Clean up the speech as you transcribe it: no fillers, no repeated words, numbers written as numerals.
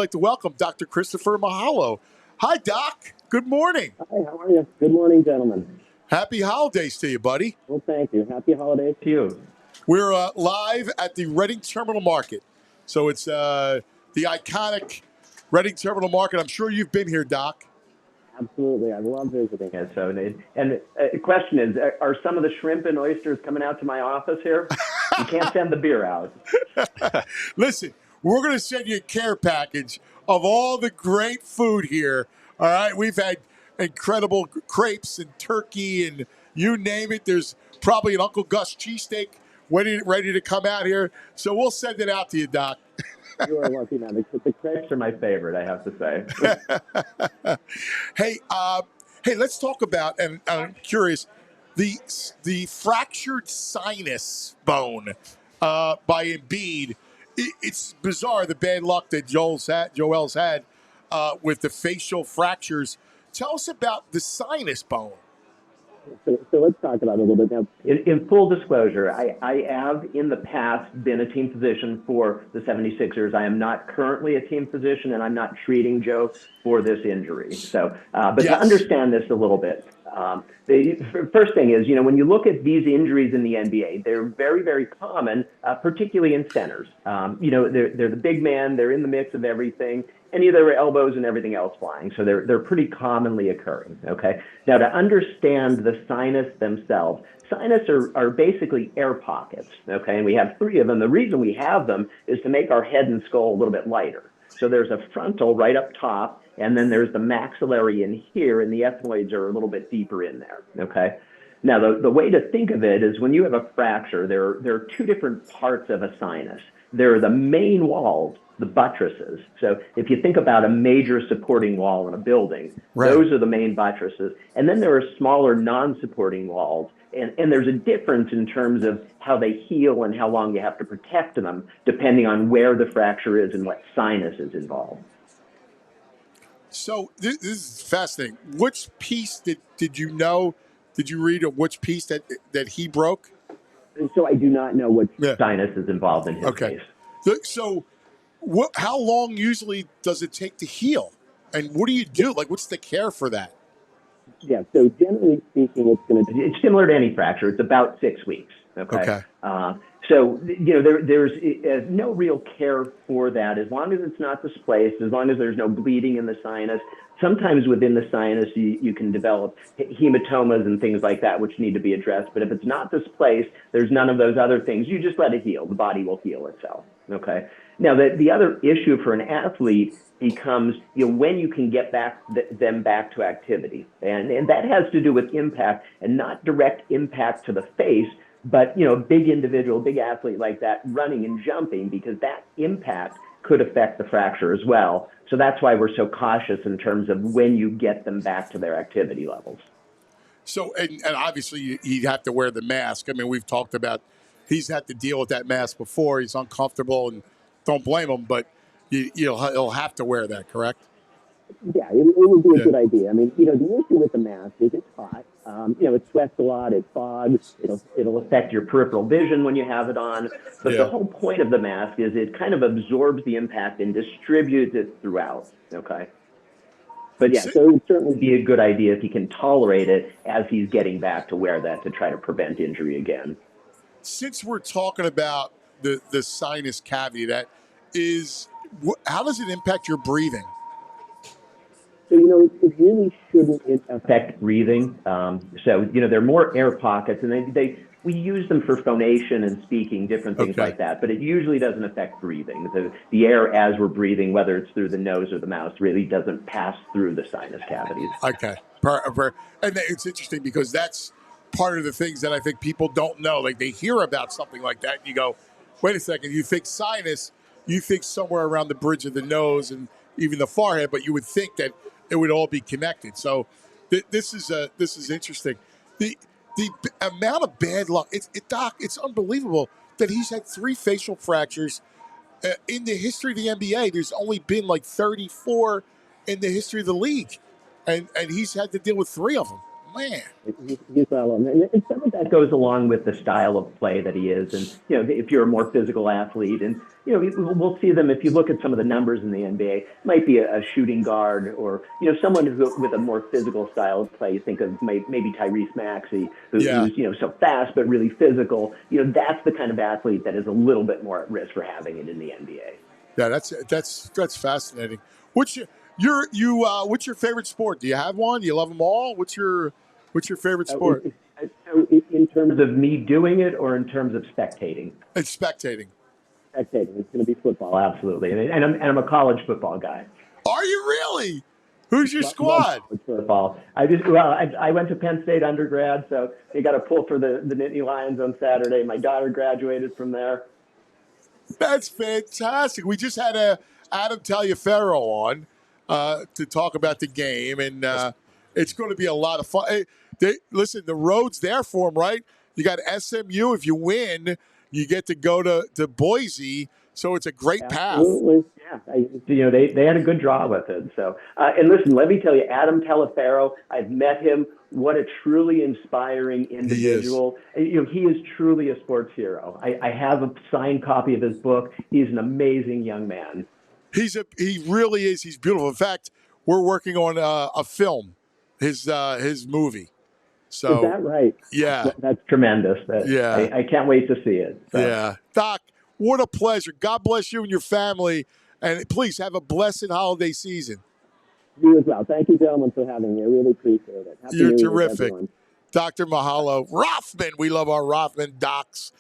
like to welcome Dr. Christopher Mehallo. Hi, Doc. Good morning. Hi, how are you? Good morning, gentlemen. Happy holidays to you, buddy. Well, thank you. Happy holidays to you. We're live at the Reading Terminal Market. So it's the iconic Reading Terminal Market. I'm sure you've been here, Doc. Absolutely. I love visiting it. So, and the question is, are some of the shrimp and oysters coming out to my office here? You can't send the beer out. Listen, we're going to send you a care package of all the great food here. All right. We've had incredible crepes and turkey and you name it. There's probably an Uncle Gus cheesesteak ready to come out here. So we'll send it out to you, Doc. You are lucky, man. The crepes are my favorite, I have to say. Hey, let's talk about, and I'm curious, the fractured sinus bone by Embiid. It's bizarre, the bad luck that Joel's had with the facial fractures. Tell us about the sinus bone. So let's talk about it a little bit now. In full disclosure, I have in the past been a team physician for the 76ers. I am not currently a team physician, and I'm not treating Joe for this injury. So, but yes, to understand this a little bit, the first thing is, when you look at these injuries in the NBA, they're very, very common, particularly in centers. They're the big man, they're in the mix of everything, and their elbows and everything else flying. So they're pretty commonly occurring, okay? Now, to understand the sinus themselves, sinus are basically air pockets, okay? And we have 3 of them. The reason we have them is to make our head and skull a little bit lighter. So there's a frontal right up top, and then there's the maxillary in here, and the ethmoids are a little bit deeper in there, okay? Now, the way to think of it is when you have a fracture, there are 2 different parts of a sinus. There are the main walls, the buttresses. So if you think about a major supporting wall in a building, right, those are the main buttresses. And then there are smaller non-supporting walls. And there's a difference in terms of how they heal and how long you have to protect them, depending on where the fracture is and what sinus is involved. So this is fascinating. Which piece did you know? Did you read of which piece that he broke? So I do not know what sinus is involved in his case. So how long usually does it take to heal? And what do you do? Like, what's the care for that? Yeah, so generally speaking, it's similar to any fracture. It's about 6 weeks. Okay. So, there's no real care for that as long as it's not displaced, as long as there's no bleeding in the sinus. Sometimes within the sinus, you can develop hematomas and things like that, which need to be addressed. But if it's not displaced, there's none of those other things. You just let it heal. The body will heal itself. Okay. Now, the other issue for an athlete becomes, when you can get them back to activity. And that has to do with impact and not direct impact to the face, but, a big individual, big athlete like that running and jumping, because that impact could affect the fracture as well. So that's why we're so cautious in terms of when you get them back to their activity levels. So, and obviously he'd have to wear the mask. I mean, we've talked about he's had to deal with that mask before. He's uncomfortable, and don't blame him, but he'll have to wear that, correct? Yeah, it would be a good idea. I mean, the issue with the mask is it's hot. It sweats a lot, it fogs, it'll affect your peripheral vision when you have it on. But the whole point of the mask is it kind of absorbs the impact and distributes it throughout, okay? But yeah, so it would certainly be a good idea if he can tolerate it as he's getting back to wear that to try to prevent injury again. Since we're talking about the sinus cavity, how does it impact your breathing? So, it really shouldn't affect breathing. So, they're more air pockets, and we use them for phonation and speaking, different things like that, but it usually doesn't affect breathing. The air as we're breathing, whether it's through the nose or the mouth, really doesn't pass through the sinus cavities. Okay. And it's interesting because that's part of the things that I think people don't know. Like, they hear about something like that, and you go, wait a second, you think sinus, you think somewhere around the bridge of the nose and even the forehead, but you would think that it would all be connected. So this is interesting. The amount of bad luck, Doc, it's unbelievable that he's had 3 facial fractures in the history of the NBA. There's only been like 34 in the history of the league, and he's had to deal with 3 of them. Man. He's well, and some of that goes along with the style of play that he is. And, if you're a more physical athlete, and, we'll see them if you look at some of the numbers in the NBA, it might be a shooting guard or, someone with a more physical style of play. You think of maybe Tyrese Maxey, Yeah. who's, so fast but really physical. That's the kind of athlete that is a little bit more at risk for having it in the NBA. Yeah, that's fascinating. What's what's your favorite sport? Do you have one? Do you love them all? What's your favorite sport? So in terms of me doing it or in terms of spectating? It's spectating. Spectating. It's going to be football, absolutely. And I'm a college football guy. Are you really? Who's your squad? Football. I went to Penn State undergrad, so you got to pull for the Nittany Lions on Saturday. My daughter graduated from there. That's fantastic. We just had Adam Taliaferro on to talk about the game, and it's going to be a lot of fun. Hey, listen, the road's there for them, right? You got SMU. If you win, you get to go to Boise, so it's a great path. Absolutely. Yeah. They had a good draw with it. So, and listen, let me tell you, Adam Taliaferro, I've met him. What a truly inspiring individual. He is truly a sports hero. I have a signed copy of his book. He's an amazing young man. He really is. He's beautiful. In fact, we're working on a film, his movie. So, is that right? Yeah. That's tremendous. Yeah. I can't wait to see it. So. Yeah. Doc, what a pleasure. God bless you and your family. And please have a blessed holiday season. You as well. Thank you, gentlemen, for having me. I really appreciate it. You're terrific. Dr. Mehallo. Rothman. We love our Rothman docs.